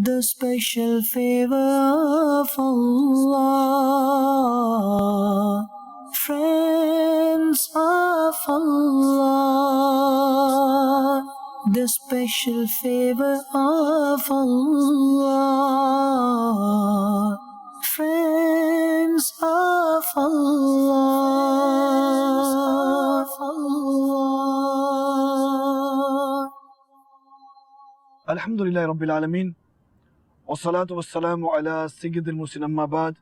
the special favor of Allah, friends of Allah, the special favor of Allah, friends of Allah. Alhamdulillah Rabbil Alameen. والصلاة والسلام على سيد المرسلين أما بعد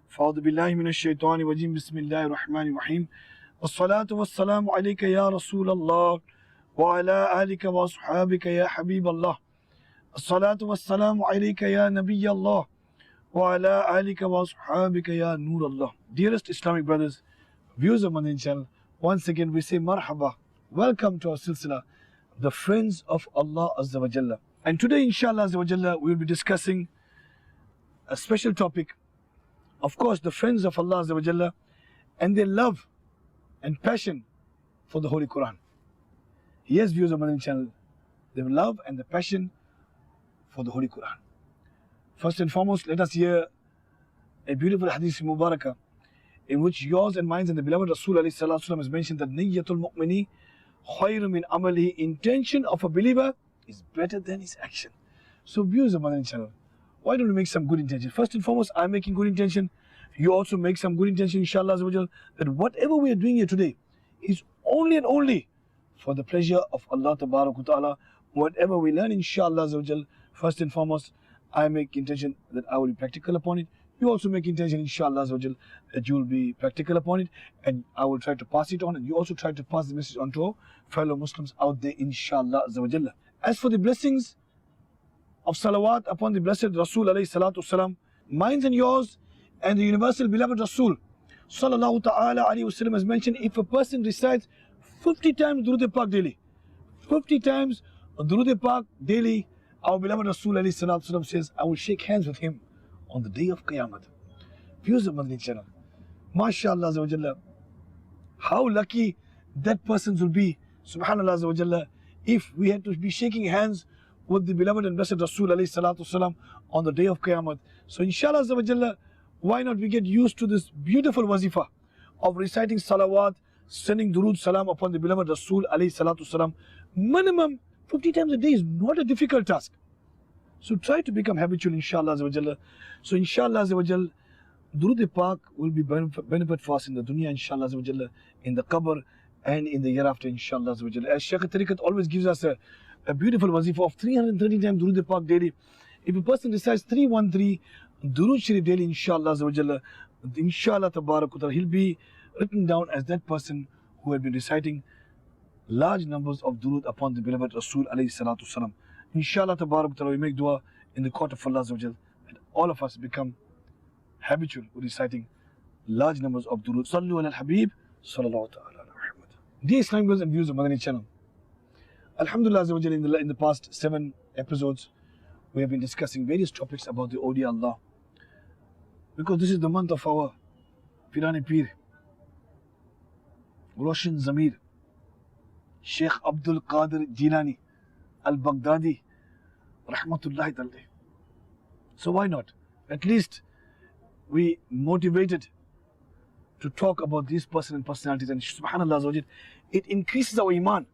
فأعوذ بالله من الشيطان الرجيم بسم الله الرحمن الرحيم والصلاة والسلام عليك يا رسول الله وعلى آلك وأصحابك يا حبيب الله الصلاة والسلام عليك يا نبي الله وعلى آلك وأصحابك يا نور الله. Dearest Islamic brothers, viewers of Madani Channel, once again we say marhaba, welcome to our silsila, the friends of Allah Azza wa Jalla. And today, inshallah Azza wa Jalla, we will be discussing a special topic. Of course, the friends of Allah Azza wa Jalla and their love and passion for the Holy Quran. Yes, viewers of Madani Channel, their love and the passion for the Holy Quran. First and foremost, let us hear a beautiful hadith mubarakah in which yours and mine and the beloved Rasul alayhi salatu wasalam has mentioned that niyyatul mu'mini khayru min amalihi, intention of a believer is better than his action. So viewers of Madani Channel, why don't we make some good intention? First and foremost, I'm making good intention. You also make some good intention, inshallah Azza wa Jal, that whatever we are doing here today is only and only for the pleasure of Allah Tabarak wa Ta'ala. Whatever we learn, inshallah Azza wa Jal, first and foremost, I make intention that I will be practical upon it. You also make intention, inshallah Azza wa Jal, that you will be practical upon it, and I will try to pass it on, and you also try to pass the message on to our fellow Muslims out there, inshallah Azza wa Jalla. As for the blessings of salawat upon the blessed Rasul alayhi salatu wasalam, mine and yours and the universal beloved Rasul sallallahu ta'ala alayhi wasallam has mentioned, if a person recites 50 times Durud Pak daily, 50 times Durud Pak daily, our beloved Rasul alayhi salatu wasalam says, I will shake hands with him on the day of Qiyamah. Viewers of Madani Channel, mashallah Azza wa Jalla, how lucky that person will be, subhanallah Azza wa Jalla, if we had to be shaking hands with the beloved and blessed Rasul alayhi salatu wasalam on the day of Qiyamah. So inshallah Azza wa Jalla, why not we get used to this beautiful wazifa of reciting salawat, sending durood salam upon the beloved Rasul alayhi salatu wasalam. Minimum 50 times a day is not a difficult task. So try to become habitual, inshallah Azza wa Jalla. So inshallah Azza wa Jalla, Durud Pak will be benefit for us in the dunya, inshallah Azza wa Jalla, in the qabr and in the year after, inshallah Azza wa Jalla. As Shaykh Tariqat always gives us a beautiful wazifa of 330 times Durud Pak daily. If a person recites 313 Durud Sharif daily, inshallah Azza wa Jalla, inshallah Tabarak wa Ta'ala, he'll be written down as that person who had been reciting large numbers of Durud upon the beloved Rasul alayhi salatu wasalam. Inshallah Tabarak wa Ta'ala, we make dua in the court of Allah Azza wa Jalla, that all of us become habitual with reciting large numbers of Durud. Sallu ala al-Habib sallallahu ta'ala ala Muhammad. Dear Islamic brothers and viewers of Madani Channel, Alhamdulillah Azza wa Jalla, in the past 7 episodes, we have been discussing various topics about the awliya Allah, because this is the month of our Pirani Pir, Roshan Zamir, Sheikh Abdul Qadir Jilani Al-Baghdadi, Rahmatullahi Taala. So why not? At least we motivated to talk about these person and personalities, and subhanallah Azza wa Jalla, it increases our iman.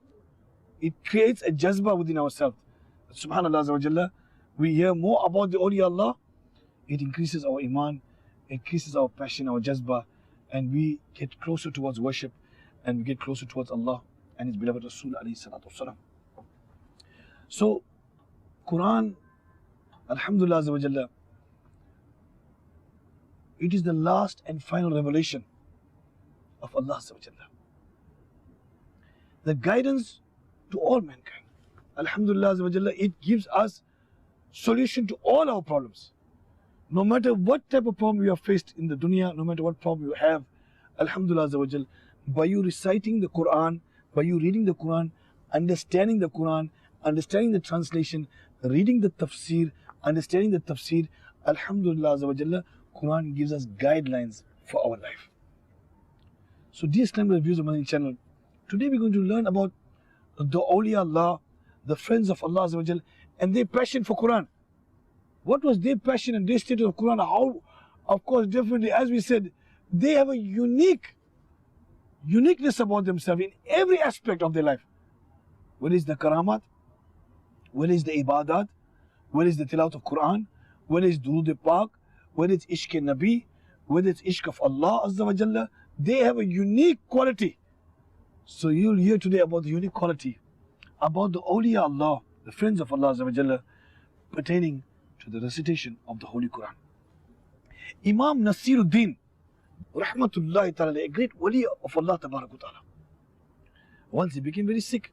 It creates a jazba within ourselves. Subhanallah Azza wa Jalla, we hear more about the awliya Allah, it increases our iman, increases our passion, our jazba, and we get closer towards worship, and we get closer towards Allah and His beloved Rasul alayhi salatu wasalam. So, Quran, Alhamdulillah Azza wa Jalla, it is the last and final revelation of Allah Azza wa Jalla, the guidance to all mankind. Alhamdulillah Azza wa Jalla, it gives us solution to all our problems. No matter what type of problem you have faced in the dunya, no matter what problem you have, Alhamdulillah Azza wa Jalla, by you reciting the Quran, by you reading the Quran, understanding the Quran, understanding the translation, reading the tafsir, understanding the tafsir, Alhamdulillah Azza wa Jalla, Quran gives us guidelines for our life. So dear Islamic viewers of Madani Channel, today we're going to learn about the awliya Allah, the friends of Allah Azza wa Jal, and their passion for Quran. What was their passion and their status of Quran? How, of course, definitely, as we said, they have a uniqueness about themselves in every aspect of their life. Where is the karamat? Where is the ibadat? Where is the tilawat of Quran? Where is Durood Pak? Where is Ishq Nabi? Where is Ishq of Allah Azza wa Jalla? They have a unique quality. So you'll hear today about the unique quality, about the awliya Allah, the friends of Allah Azza wa Jalla, pertaining to the recitation of the Holy Quran. Imam Nasiruddin, Rahmatullahi Ta'ala, a great wali of Allah Ta'ala. Once he became very sick.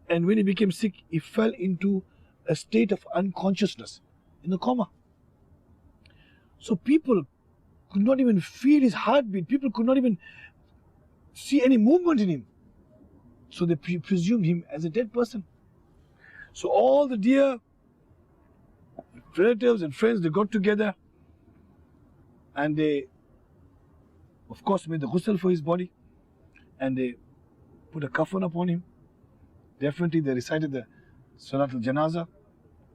And when he became sick, he fell into a state of unconsciousness, in a coma. So people could not even feel his heartbeat. People could not even see any movement in him. So they presumed him as a dead person. So all the dear relatives and friends, they got together and they, of course, made the ghusl for his body and they put a kafan upon him. Definitely they recited the Salat al-Janaza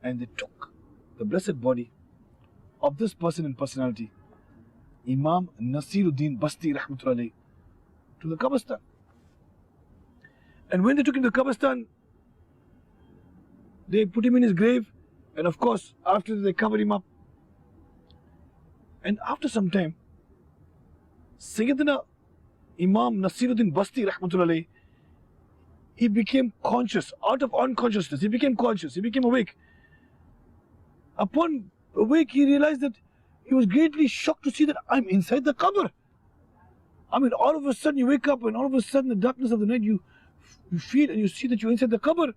and they took the blessed body of this person and personality, Imam Nasiruddin Basti Rahmatullahi, to the Qabristan. And when they took him to the Qabristan, they put him in his grave, and of course, after they covered him up. And after some time, Sayyidina Imam Nasiruddin Basti Rahmatullahi, he became conscious, out of unconsciousness. He became conscious, he became awake. Upon awake, he realized that he was greatly shocked to see that I'm inside the qabr. I mean, all of a sudden you wake up and all of a sudden in the darkness of the night you feel and you see that you're inside the qabr.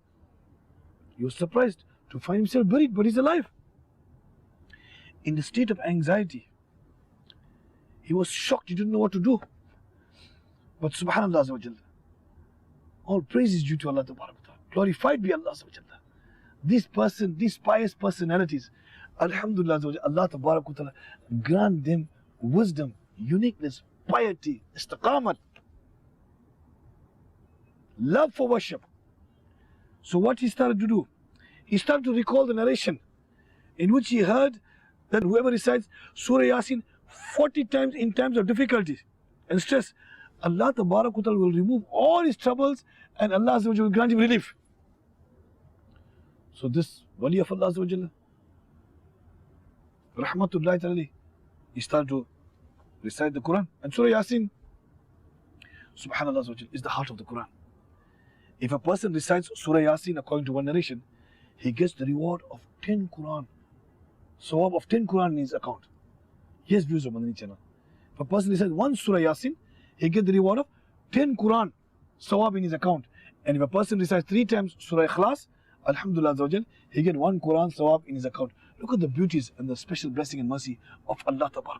He was surprised to find himself buried, but he's alive. In the state of anxiety, he was shocked, he didn't know what to do. But subhanallah azza wa jalla, all praise is due to Allah Ta'ala. Glorified be Allah azza wa jalla. These pious personalities, alhamdulillah azza wa jalla, Allah Ta'ala grant them wisdom, uniqueness, piety, istiqamat, love for worship. So what he started to do, he started to recall the narration in which he heard that whoever recites Surah Yasin 40 times in times of difficulty and stress, Allah Ta'ala will remove all his troubles and Allah Azza wa Jalla will grant him relief. So this wali of Allah Azza wa Jalla, Rahmatullahi Ta'ala, he started to recite the Quran. And Surah Yasin, subhanallah, is the heart of the Quran. If a person recites Surah Yasin according to one narration, he gets the reward of 10 Quran. Sawab of 10 Quran in his account. Yes, viewers of Madani Channel. If a person recites one Surah Yasin, he gets the reward of 10 Quran. Sawab in his account. And if a person recites 3 times Surah Ikhlas, alhamdulillah, he gets 1 Quran Sawab in his account. Look at the beauties and the special blessing and mercy of Allah Ta'ala.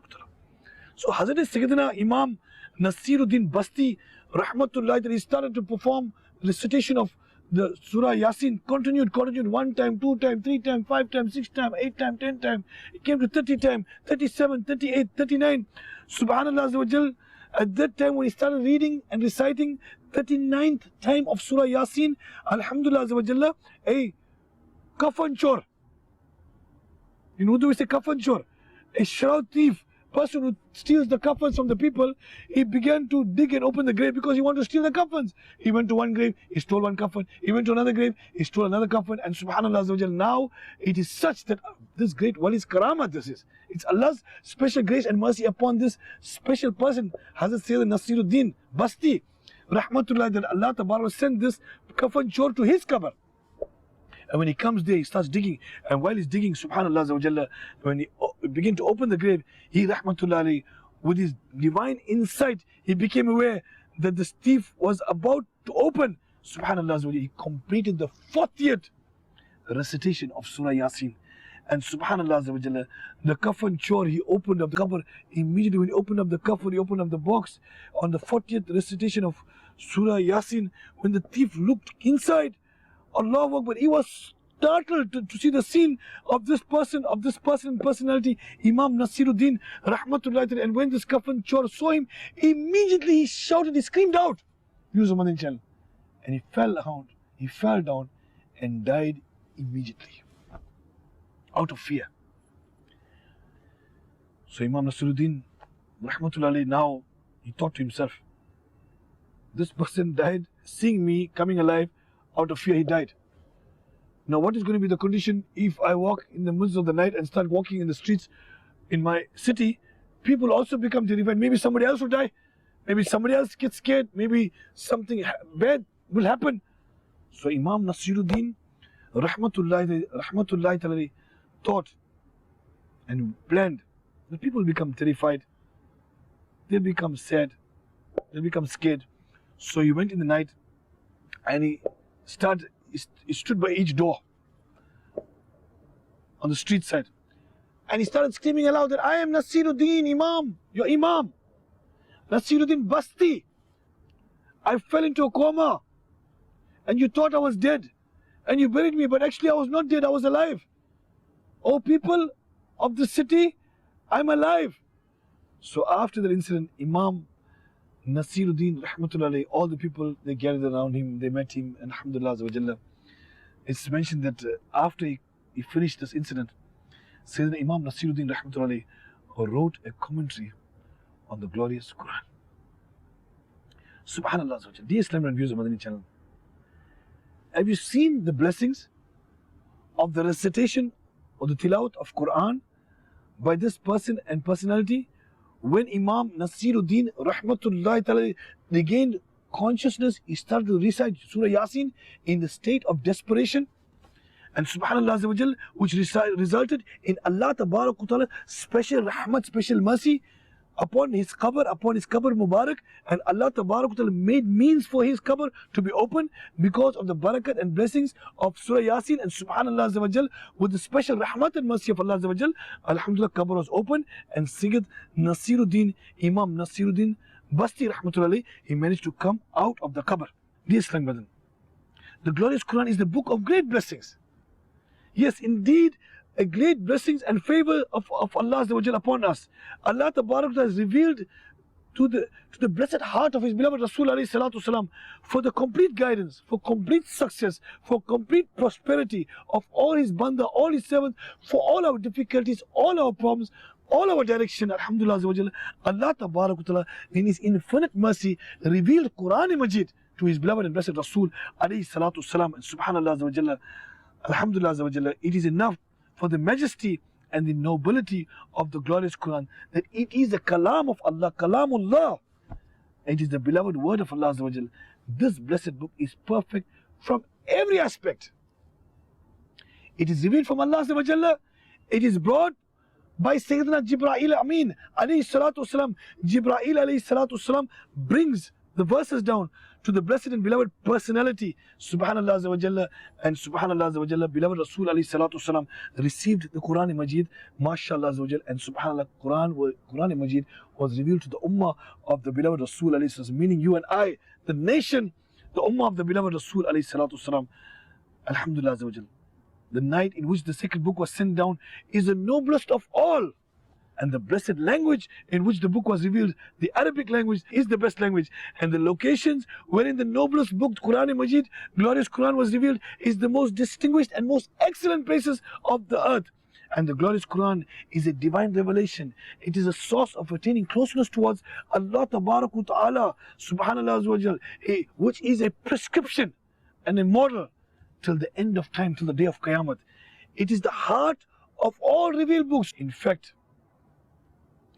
So Hazrat Sayyidina Imam Nasiruddin Basti Rahmatullah, he started to perform recitation of the Surah Yasin, continued 1 time, 2 time, 3 time, 5 time, 6 time, 8 time, 10 time. It came to 30 time, 37, 38, 39. Subhanallah Azza wa Jal. At that time when he started reading and reciting 39th time of Surah Yasin, alhamdulillah Azza wa Jalla, a kafan chor. In Urdu we say kafan chor. A shroud thief, person who steals the kaffans from the people, he began to dig and open the grave because he wanted to steal the kaffans. He went to one grave, he stole one kaffan. He went to another grave, he stole another kaffan. And subhanallah Azza wa Jal, now it is such that this great wali's karamat this is. It's Allah's special grace and mercy upon this special person, Hazrat Sayyidina Nasiruddin Basti, Rahmatullah, that Allah Ta'ala sent this kaffan chor to his qabr. And when he comes there, he starts digging. And while he's digging, subhanallah Azza wa Jalla, when he began to open the grave, he, Rahmatullah alayhi, with his divine insight, he became aware that the thief was about to open. Subhanallah Azza wa Jalla, he completed the 40th recitation of Surah Yasin. And subhanallah Azza wa Jalla, the kafan chor, he opened up the cover. Immediately when he opened up the cover, he opened up the box. On the 40th recitation of Surah Yasin, when the thief looked inside, Allahu Akbar, he was startled to see the scene of this person personality, Imam Nasiruddin Rahmatullah. And when this kafan chor saw him, immediately he shouted, he screamed out, views of Madani Channel, and he fell down and died immediately. out of fear. So Imam Nasiruddin, rahmatullahi alayhi, now he thought to himself, this person died seeing me coming alive. Out of fear he died. Now what is going to be the condition if I walk in the midst of the night and start walking in the streets in my city? People also become terrified. Maybe somebody else will die. Maybe somebody else gets scared. Maybe something bad will happen. So Imam Nasiruddin rahmatullahi alayhi thought and planned. The people become terrified. They become sad. They become scared. So he went in the night and he stood by each door on the street side. And he started screaming aloud that I am Nasiruddin, Imam, your Imam. Nasiruddin Basti. I fell into a coma and you thought I was dead and you buried me, but actually I was not dead, I was alive. Oh people of the city, I'm alive. So after that incident, Imam Nasiruddin rahmatullahi, all the people, they gathered around him, they met him, and alhamdulillah azza wa jalla. It's mentioned that after he finished this incident, Sayyidina Imam Nasiruddin rahmatullahi wrote a commentary on the glorious Quran. Subhanallah azza wa jalla. Dear Islam and viewers of Madani Channel, have you seen the blessings of the recitation or the tilawat of Quran by this person and personality? When Imam Nasiruddin rahmatullahi ta'ala regained consciousness, he started to recite Surah Yasin in the state of desperation. And subhanallah azza wa jal, which resulted in Allah tabarak wa ta'ala special rahmat, special mercy upon his qabr Mubarak, and Allah tabarak wa ta'ala made means for his qabr to be open because of the barakat and blessings of Surah Yasin. And subhanallah azza wa jal, with the special rahmat and mercy of Allah azza wa jal, alhamdulillah, qabr was open, and Sayyid Nasiruddin, Imam Nasiruddin Basti rahmatullahi, he managed to come out of the qabr. Dear Islam brethren, the glorious Quran is the book of great blessings. Yes, indeed, a great blessings and favor of Allah azza wa jal upon us. Allah tabarak has revealed to the blessed heart of his beloved Rasul alayhi salatu wasalam for the complete guidance, for complete success, for complete prosperity of all his banda, all his servants, for all our difficulties, all our problems, all our direction. Alhamdulillah azza wa jal, Allah tabarak wa ta'ala in his infinite mercy revealed Quran Majid to his beloved and blessed Rasul alayhi salatu wasalam. And subhanallah azza wa jal, alhamdulillah azza wa jal, it is enough for the majesty and the nobility of the glorious Quran that it is the kalam of Allah, kalamullah. It is the beloved word of Allah azza wa jal. This blessed book is perfect from every aspect. It is revealed from Allah azza wa jal. It is brought by Sayyidina Jibreel Amin alayhi salatu wasalam. Jibreel alayhi salatu wasalam brings the verses down to the blessed and beloved personality, subhanallah azza wa jalla, and subhanallah azza wa jalla, beloved Rasul alayhi salatu wasalam received the Quran Majid, mashallah azza wa jalla, and subhanallah, Quran Majid was revealed to the ummah of the beloved Rasul alayhi salatu wasalam, meaning you and I, the nation, the ummah of the beloved Rasul alayhi salatu wasalam. Alhamdulillah azza wa jalla. The night in which the sacred book was sent down is the noblest of all. And the blessed language in which the book was revealed, the Arabic language, is the best language. And the locations wherein the noblest book, Quran Majid, glorious Quran, was revealed, is the most distinguished and most excellent places of the earth. And the glorious Quran is a divine revelation. It is a source of attaining closeness towards Allah Tabarak wa Ta'ala, subhanallah azza wa jal, which is a prescription and a model till the end of time, till the day of Qiyamah. It is the heart of all revealed books. In fact,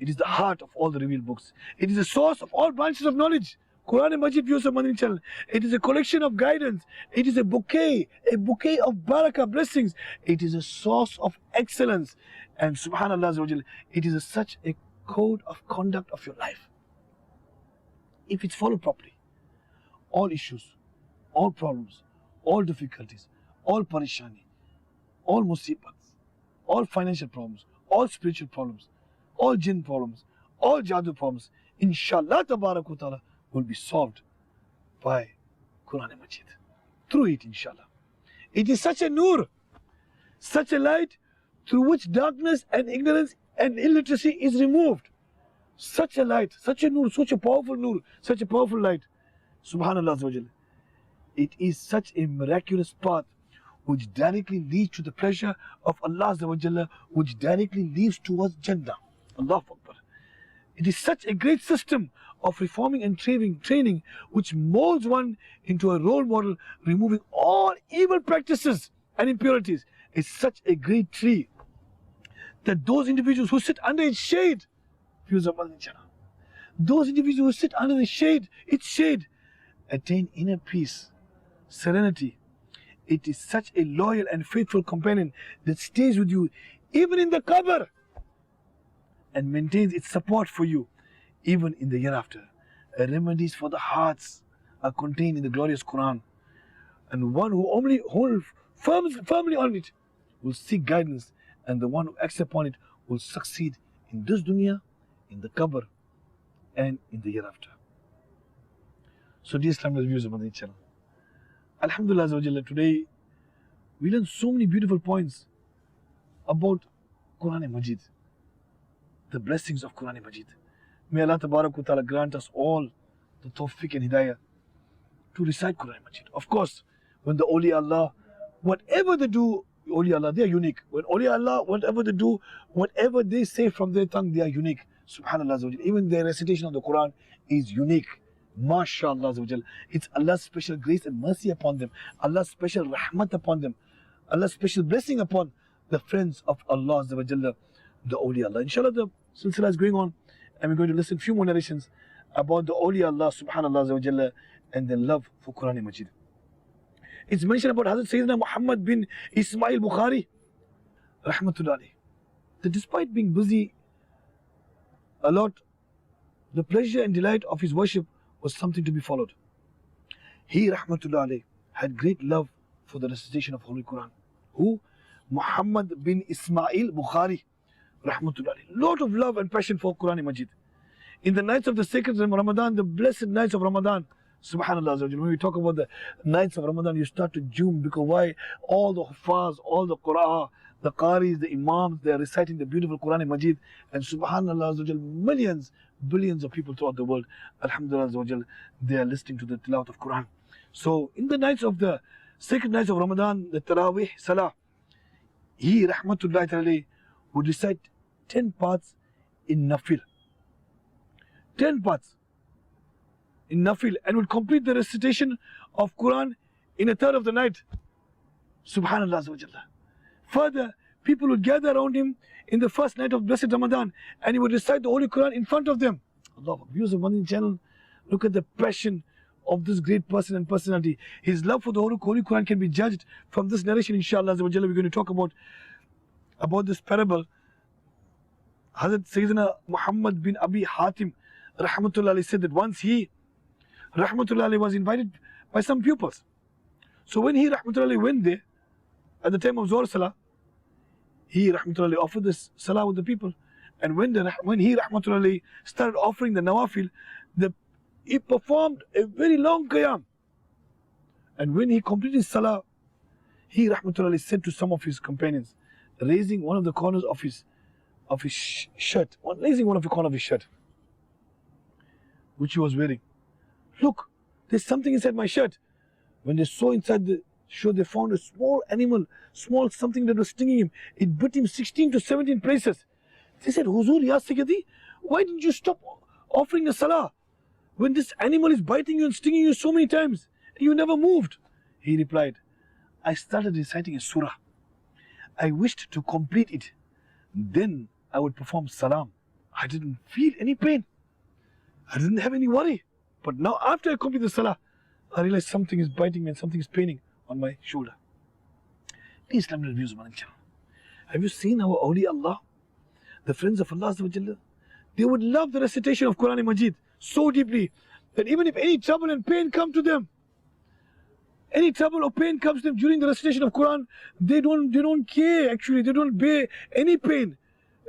it is the heart of all the revealed books. It is the source of all branches of knowledge. Quran Majid, viewers of Madani Channel. It is a collection of guidance. It is a bouquet of barakah, blessings. It is a source of excellence. And subhanallah, it is such a code of conduct of your life. If it's followed properly, all issues, all problems, all difficulties, all parishani, all musibats, all financial problems, all spiritual problems, all jinn problems, all jadoo problems, inshallah tabarak wa ta'ala, will be solved by Quran Majid. Through it, inshallah. It is such a nur, such a light through which darkness and ignorance and illiteracy is removed. Such a light, such a nur, such a powerful nur, such a powerful light. Subhanallah azza wa jalla. It is such a miraculous path which directly leads to the pleasure of Allah Azza wa Jalla, which directly leads towards Jannah. Allahu Akbar. It is such a great system of reforming and training which molds one into a role model, removing all evil practices and impurities. It's such a great tree that those individuals who sit under its shade, viewers of Madani Channel, those individuals who sit under its shade, attain inner peace, serenity. It is such a loyal and faithful companion that stays with you even in the qabr and maintains its support for you even in the hereafter. Remedies for the hearts are contained in the glorious Quran, and one who only holds firmly on it will seek guidance, and the one who acts upon it will succeed in this dunya, in the qabr, and in the hereafter. So dear Islamic viewers of Madani Channel, Alhamdulillah, today we learned so many beautiful points about Quran Majid, the blessings of Quran Majid. May Allah Ta'ala grant us all the tawfiq and hidayah to recite Quran Majid. Of course, when the awliya Allah, whatever they do, awliya Allah, they are unique. When awliya Allah, whatever they do, whatever they say from their tongue, they are unique. Subhanallah, even their recitation of the Quran is unique. MashaAllah, it's Allah's special grace and mercy upon them, Allah's special rahmat upon them, Allah's special blessing upon the friends of Allah, the awliya Allah. Inshallah, the silsila is going on, and we're going to listen a few more narrations about the awliya Allah, subhanallah, and their love for Quran Majid. It's mentioned about Hazrat Sayyidina Muhammad bin Ismail Bukhari, rahmatullah alayhi, that despite being busy a lot, the pleasure and delight of his worship was something to be followed. He, rahmatullah alayhi, had great love for the recitation of Holy Quran. Who? Muhammad bin Ismail Bukhari, rahmatullah alayhi. Lot of love and passion for Quran Majid. In the nights of the sacred Ramadan, the blessed nights of Ramadan, subhanallah, when we talk about the nights of Ramadan, you start to zoom, because why? All the Huffaz, all the Qur'an, the Qaris, the Imams, they are reciting the beautiful Quran Majid, and subhanallah, millions, billions of people throughout the world, alhamdulillah, they are listening to the tilawat of Quran. So in the nights of the sacred nights of Ramadan, the Tarawih Salah, he, rahmatullahi alayhi, would recite 10 parts in Nafil. 10 parts in Nafil, and would complete the recitation of Quran in a third of the night. Subhanallah. Further, people would gather around him in the first night of blessed Ramadan, and he would recite the Holy Quran in front of them. Allah, viewers of Madani Channel, look at the passion of this great person and personality. His love for the Holy Quran can be judged from this narration, inshallah. We're going to talk about this parable. Hazrat Sayyidina Muhammad bin Abi Hatim, rahmatullah, said that once he, rahmatullah, was invited by some pupils. So when he, rahmatullah, went there at the time of Zohar Salah, he, rahmatullah, offered this Salah with the people. And when he, rahmatullah, started offering the Nawafil, he performed a very long Qiyam. And when he completed Salah, he, rahmatullah, said to some of his companions, raising one of the corners of his shirt, raising one of the corners of his shirt, which he was wearing. Look, there's something inside my shirt. When they saw inside the shirt, they found a small animal, small something that was stinging him. It bit him 16 to 17 places. They said, Huzur, Ya Sayyidi, why didn't you stop offering the Salah when this animal is biting you and stinging you so many times? You never moved. He replied, I started reciting a surah. I wished to complete it. Then I would perform salam. I didn't feel any pain. I didn't have any worry. But now after I complete the salah, I realized something is biting me and something is paining on my shoulder. Please, Islamic reviews of Madani Channel. Have you seen our awliya Allah, the friends of Allah? They would love the recitation of Quran Majid so deeply that even if any trouble and pain come to them, any trouble or pain comes to them during the recitation of Quran, they don't care actually, they don't bear any pain.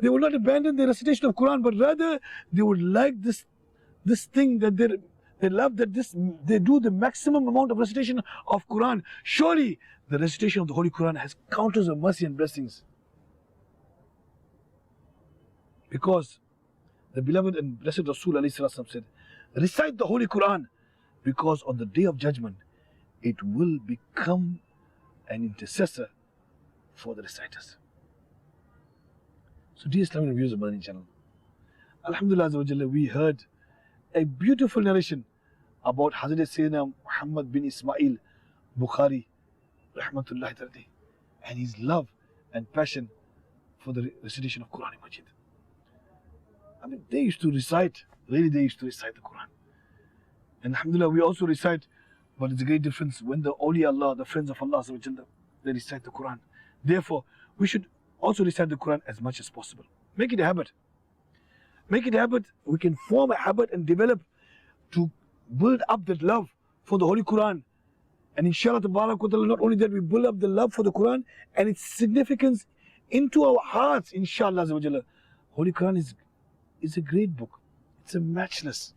They will not abandon the recitation of Quran, but rather they would like this thing that they love, that they do the maximum amount of recitation of Quran. Surely the recitation of the Holy Quran has countless of mercy and blessings. Because the beloved and blessed Rasul said, recite the Holy Quran, because on the day of judgment it will become an intercessor for the reciters. So dear Islamic viewers of Madani Channel, Alhamdulillah, we heard a beautiful narration about Hazrat Sayyidina Muhammad bin Ismail Bukhari rahmatullahi ta'ala, and his love and passion for the recitation of Quran Majid. I mean, they used to recite the Quran. And Alhamdulillah, we also recite, but it's a great difference when the awliya Allah, the friends of Allah, they recite the Quran. Therefore, we should also recite the Quran as much as possible. Make it a habit. Make it a habit. We can form a habit and develop to build up that love for the Holy Quran. And inshallah, not only that, we build up the love for the Quran and its significance into our hearts, inshallah. Holy Quran is a great book. It's a matchless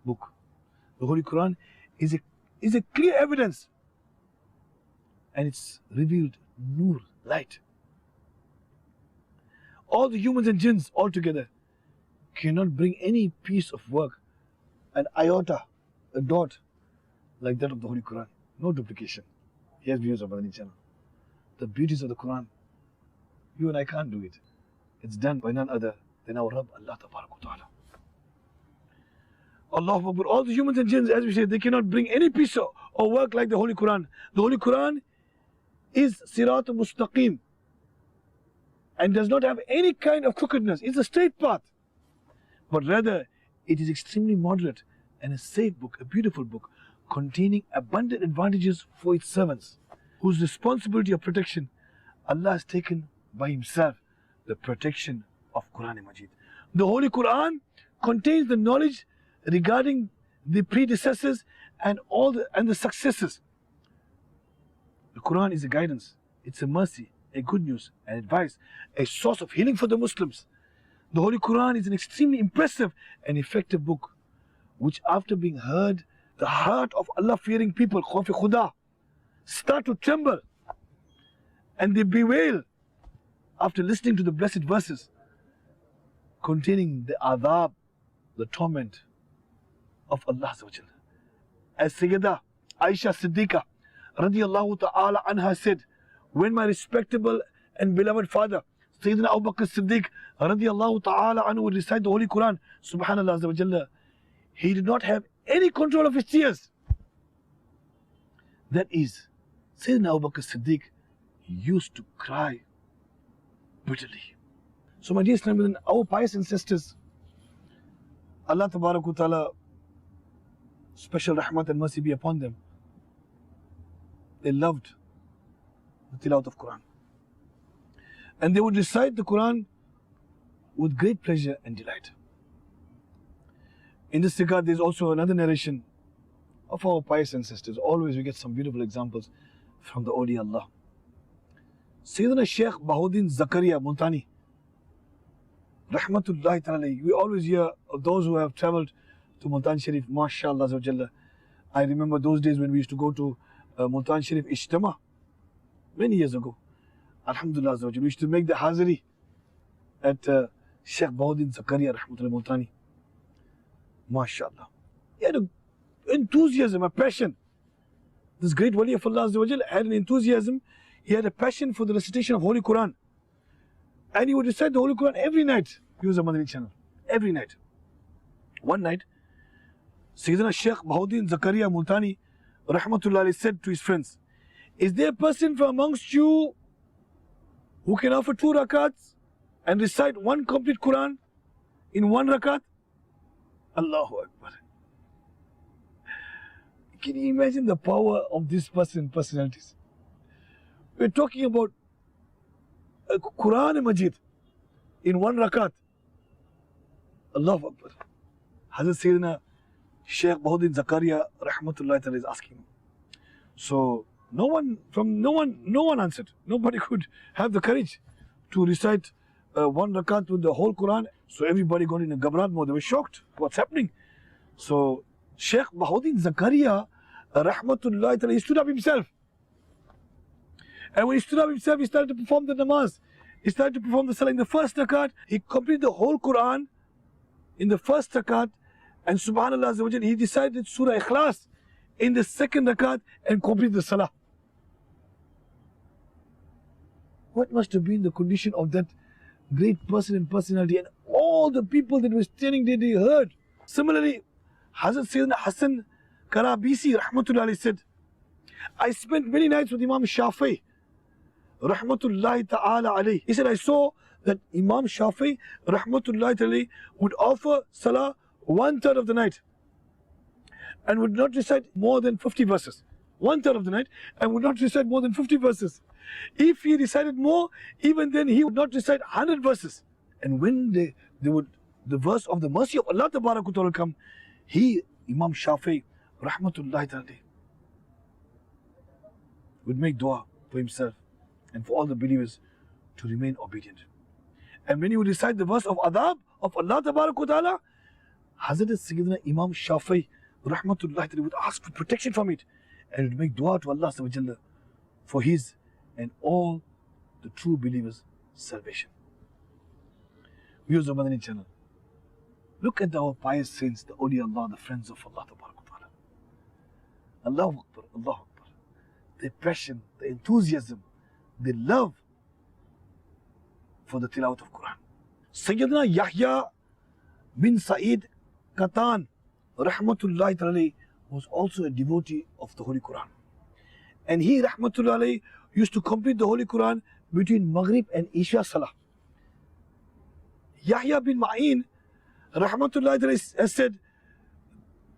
book. The Holy Quran is a clear evidence, and it's revealed nur, light. All the humans and jinns all together cannot bring any piece of work, an iota, a dot like that of the Holy Quran. No duplication. Here's viewers of Madani Channel. The beauties of the Quran, you and I can't do it. It's done by none other than our Rabb, Allah Ta'ala. Allah Akbar. All the humans and jinns, as we say, they cannot bring any piece of work like the Holy Quran. The Holy Quran is Sirat Mustaqim and does not have any kind of crookedness. It's a straight path. But rather, it is extremely moderate and a safe book, a beautiful book, containing abundant advantages for its servants, whose responsibility of protection Allah has taken by Himself, the protection of Quran Majid. The Holy Quran contains the knowledge regarding the predecessors and the successors. The Quran is a guidance, it's a mercy, a good news, an advice, a source of healing for the Muslims. The Holy Quran is an extremely impressive and effective book, which after being heard, the heart of Allah-fearing people, Khawf Khuda, start to tremble and they bewail after listening to the blessed verses containing the adhab, the torment of Allah. As Sayyidah Aisha Siddiqa radiyallahu ta'ala anha said, when my respectable and beloved father Sayyidina Abu Bakr Siddiq radiyallahu ta'ala anhu would recite the Holy Quran, subhanallah, he did not have any control of his tears. That is, Sayyidina Abu Bakr Siddiq used to cry bitterly. So my dear Islam, our pious ancestors, Allah Ta'ala, special rahmat and mercy be upon them, they loved the tilawat of Quran. And they would recite the Quran with great pleasure and delight. In this regard, there is also another narration of our pious ancestors. Always we get some beautiful examples from the awliya Allah. Sayyidina Sheikh Bahuddin Zakaria Multani, rahmatullahi ta'ala. We always hear of those who have travelled to Multan Sharif, mashallah. I remember those days when we used to go to Multan Sharif Ijtima many years ago. Alhamdulillah, we used to make the hazari at Sheikh Bahuddin Zakaria rahmatullahi Multani. MashaAllah. He had an enthusiasm, a passion. This great wali of Allah had an enthusiasm. He had a passion for the recitation of Holy Quran. And he would recite the Holy Quran every night. He was a Madani Channel. Every night. One night, Sayyidina Sheikh Bahuddin Zakaria Multani rahmatullah said to his friends, is there a person from amongst you who can offer 2 rakats and recite 1 complete Quran in 1 rakat? Allahu Akbar. Can you imagine the power of this personalities? We're talking about a Quran Majid in 1 rakat. Allahu Akbar. Hazrat Sayyidina Sheikh Bahuddin Zakaria rahmatullahi ta'ala is asking. So no one answered. Nobody could have the courage to recite 1 rakat with the whole Quran. So everybody got in a gabrat mode. They were shocked. What's happening? So Sheikh Bahuddin Zakaria rahmatullahi ta'ala, he stood up himself. And when he stood up himself, he started to perform the namaz. He started to perform the salah in the first rakat. He completed the whole Quran in the first rakat. And subhanallah, he decided Surah Ikhlas in the second rakat and completed the salah. What must have been the condition of that great person and personality, and all the people that were standing there, they heard. Similarly, Hazrat Sayyidina Hassan Karabisi rahmatullahi said, I spent many nights with Imam Shafi rahmatullahi ta'ala alayhi. He said, I saw that Imam Shafi rahmatullahi ta'ala would offer salah 1/3 of the night and would not recite more than 50 verses. 1/3 of the night and would not recite more than 50 verses. If he recited more, even then he would not recite 100 verses. And when the verse of the mercy of Allah Tabarak Ta'ala come, he, Imam Shafi rahmatullahi ta'ala, would make dua for himself and for all the believers to remain obedient. And when he would recite the verse of adab of Allah Tabarak Ta'ala, Hazrat Sayyidina Imam Shafi rahmatullahi ta'ala would ask for protection from it and would make dua to Allah for his and all the true believers' salvation. Viewers of Madani Channel, look at our pious saints, the awliya Allah, the friends of Allah Ta'ala. Allahu Akbar, Allahu Akbar. Their passion, the enthusiasm, the love for the tilawat of Quran. Sayyidina Yahya bin Sa'id Qatan rahmatullahi ta'ala was also a devotee of the Holy Quran. And he rahmatullahi used to complete the Holy Quran between Maghrib and Isha Salah. Yahya bin Ma'in rahmatullahi ta'ala has said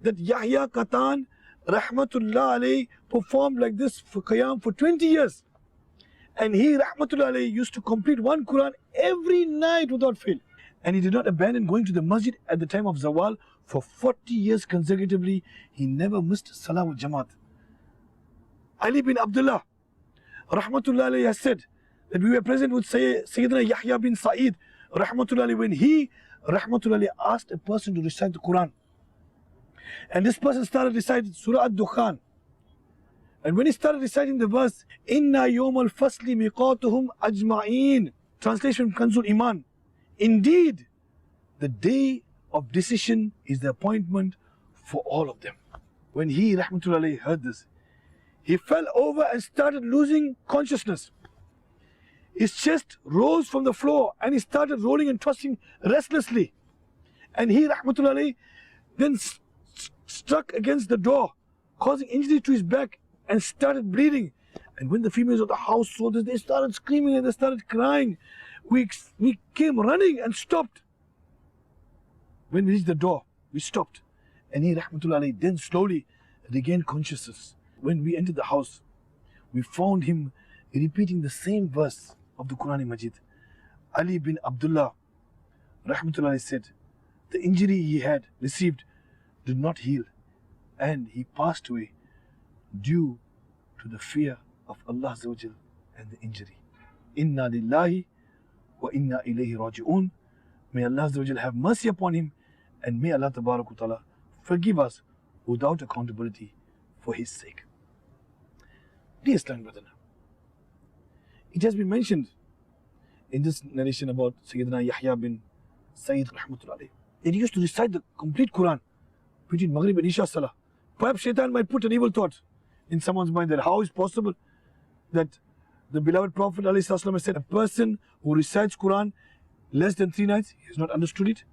that Yahya Qatan rahmatullahi performed like this for Qiyam for 20 years. And he rahmatullahi used to complete one Quran every night without fail. And he did not abandon going to the masjid at the time of Zawal for 40 years consecutively. He never missed Salah with Jamaat. Ali bin Abdullah rahmatullahi has said that we were present with Sayyidina Yahya bin Sa'id rahmatullahi when he rahmatullahi asked a person to recite the Quran. And this person started reciting Surah Ad-Dukhan. And when he started reciting the verse, Inna yawm al-fasli miqatuhum ajma'een, translation from Kanzul Iman, indeed, the day of decision is the appointment for all of them. When he rahmatullahi heard this, he fell over and started losing consciousness. His chest rose from the floor and he started rolling and tossing restlessly. And he rahmatullahi then struck against the door, causing injury to his back, and started bleeding. And when the females of the house saw this, they started screaming and they started crying. We came running and stopped. When we reached the door, we stopped. And he rahmatullahi then slowly regained consciousness. When we entered the house, we found him repeating the same verse of the Quran Majid. Ali bin Abdullah rahmatullahi said, the injury he had received did not heal, and he passed away due to the fear of Allah and the injury. Inna lillahi wa inna ilayhi raji'un. May Allah have mercy upon him, and may Allah Ta'ala forgive us without accountability for his sake. Dear Islamic brother, it has been mentioned in this narration about Sayyidina Yahya bin Sa'id rahmatullahi that he used to recite the complete Quran between Maghrib and Isha Salah. Perhaps Shaitan might put an evil thought in someone's mind that how is possible that the beloved Prophet ﷺ has said a person who recites Quran less than 3 nights, he has not understood it.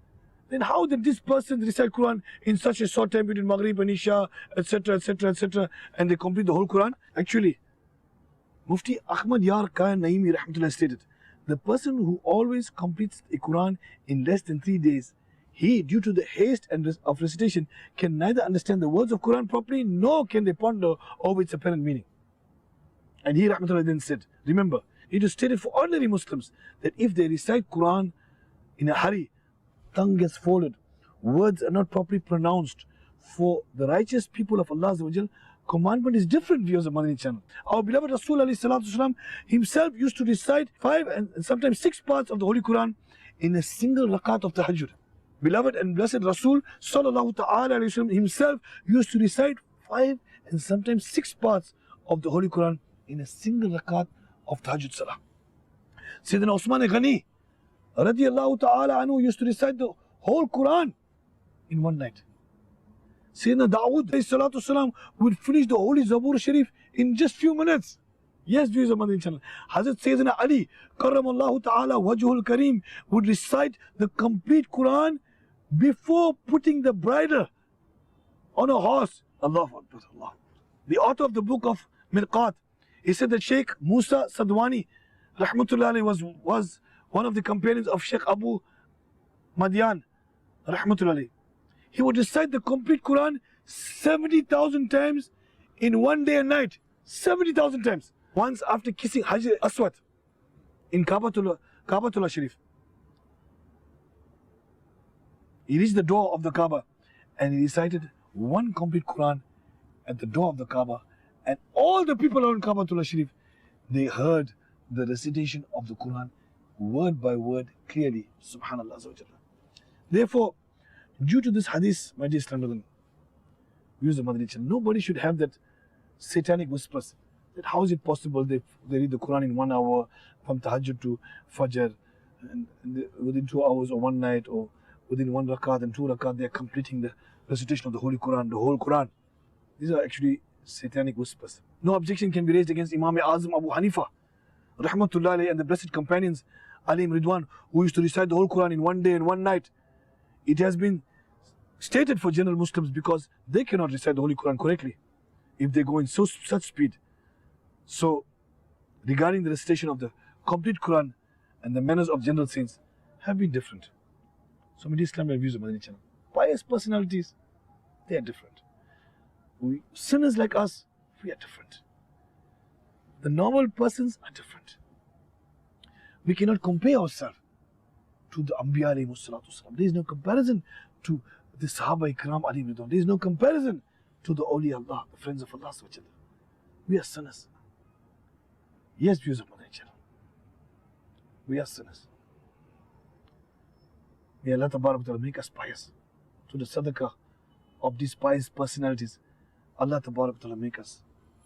Then how did this person recite Quran in such a short time between Maghrib and Isha, etc., etc., etc., and they complete the whole Quran? Actually, Mufti Ahmad Yar Khan Naimi rahmatullah stated, the person who always completes a Quran in less than 3 days, he, due to the haste of recitation, can neither understand the words of Quran properly, nor can they ponder over its apparent meaning. And he rahmatullah then said, remember, it is stated for ordinary Muslims that if they recite Quran in a hurry, tongue gets folded, words are not properly pronounced. For the righteous people of Allah commandment is different, viewers of Madani Channel. Our beloved Rasul himself used to recite 5 and sometimes 6 parts of the Holy Quran in a single rakat of tahajjud. Beloved and blessed Rasul himself used to recite 5 and sometimes 6 parts of the Holy Quran in a single rakat of tahajjud salah. Sayyidina Usman Ghani radiyallahu ta'ala anhu used to recite the whole Quran in one night. Sayyidina Dawood would finish the Holy Zabur Sharif in just few minutes. Yes, viewers of Madani Channel. Hazrat Sayyidina Ali, Karramallahu Ta'ala Wajhul Kareem, would recite the complete Quran before putting the bridle on a horse. Allahu Akbar, Allah. The author of the book of Mirqat, he said that Sheikh Musa Sadwani, Rahmatullah alayhi, was one of the companions of Sheikh Abu Madian, Rahmatullah alayhi. He would recite the complete Quran 70,000 times in one day and night. 70,000 times. Once after kissing Hajar Aswad in Kaabatullah Sharif, he reached the door of the Kaaba and he recited one complete Quran at the door of the Kaaba, and all the people around Kaabatullah Sharif, they heard the recitation of the Quran word by word clearly. Subhanallah. Therefore, due to this hadith, my dear Islam brethren, viewers of Madani Channel, nobody should have that satanic whispers that how is it possible they read the Quran in 1 hour from Tahajjud to Fajr, and within 2 hours or one night, or within 1 rakat and 2 rakat they are completing the recitation of the Holy Quran, the whole Quran. These are actually satanic whispers. No objection can be raised against Imam Azam Abu Hanifa, Rahmatullah alayhi, and the blessed companions, Alayhim Ridwan, who used to recite the whole Quran in 1 day and 1 night. It has been stated for general Muslims because they cannot recite the Holy Quran correctly if they go in such speed. So, regarding the recitation of the complete Quran and the manners of general saints have been different. So, my dear Islamic views of Madani Channel, pious personalities, they are different. Sinners like us, we are different. The normal persons are different. We cannot compare ourselves to the Anbiya alayhi salatu wasalam. There is no comparison to the Sahaba Ikram alayhi ridwan. There is no comparison to the Awliya Allah, the friends of Allah. We are sinners. Yes, viewers of Madani Channel, we are sinners. May Allah Tabarak wa Ta'ala make us pious. To the sadaqah of these pious personalities, Allah Tabarak wa Ta'ala make us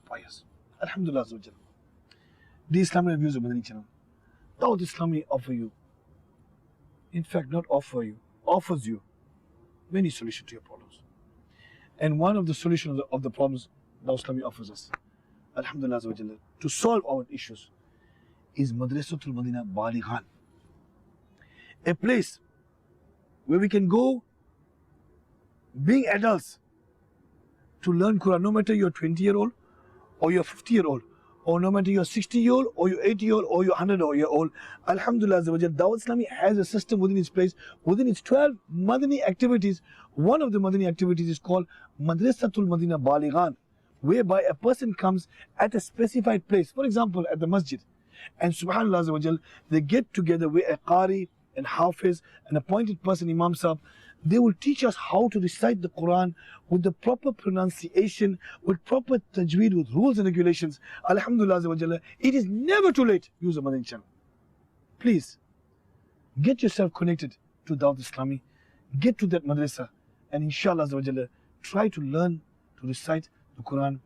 pious. Alhamdulillah. The Islamic views of Madani Channel, Dawat Islami offer you, in fact not offer you, offers you many solutions to your problems. And one of the solutions of the problems Dawat Islami offers us, Alhamdulillah, to solve our issues, is Madrasatul Madina Balighan, a place where we can go being adults to learn Quran, no matter you're 20-year-old or you're 50-year-old, or no matter you're 60-year-old or you're 80-year-old or you're 100-year-old. Alhamdulillah, Dawat Islami has a system within its place, within its 12 Madani activities. One of the Madani activities is called Madrasatul Madina Balighan, whereby a person comes at a specified place, for example at the masjid, and subhanallah, they get together with a qari and hafiz, an appointed person, Imam Sahib. They will teach us how to recite the Quran with the proper pronunciation, with proper tajweed, with rules and regulations. Alhamdulillah, it is never too late. Use the Madani Channel. Please, get yourself connected to Dawat Islami, get to that madrasa, and inshallah, try to learn to recite the Quran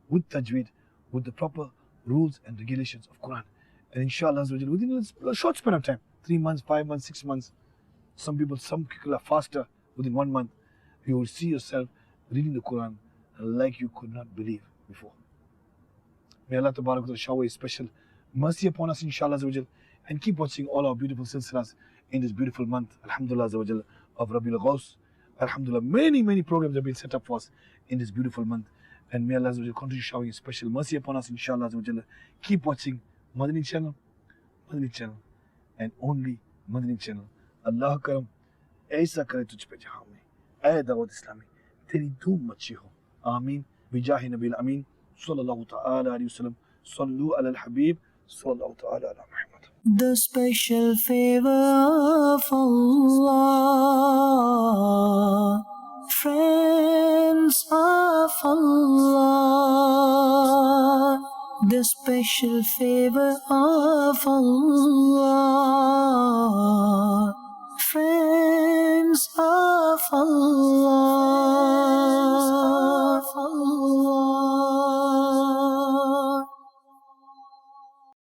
with tajweed, with the proper rules and regulations of Quran. And inshallah, within a short span of time, 3 months, 5 months, 6 months, some people are faster, within 1 month, you will see yourself reading the Quran like you could not believe before. May Allah Tabarak wa Ta'ala shower His special mercy upon us, inshallah, and keep watching all our beautiful silsilas in this beautiful month, Alhamdulillah, of Rabiul Ghaus. Alhamdulillah, many programs have been set up for us in this beautiful month, and may Allah continue showering His special mercy upon us, inshallah. Keep watching Madani Channel, and only Madani Channel. Allah करम ऐसा करे तुझ पे जहां में, ऐ दावत इस्लामी तेरी धूम मची हो, आमीन बिजाहि नबील अमीन सल्लल्लाहु तआला अलैहि वसल्लम, सल्लु अलल हबीब सल्लल्लाहु तआला अला Muhammad. The special favor of Allah, friends of Allah, the special favor of Allah, friends of Allah.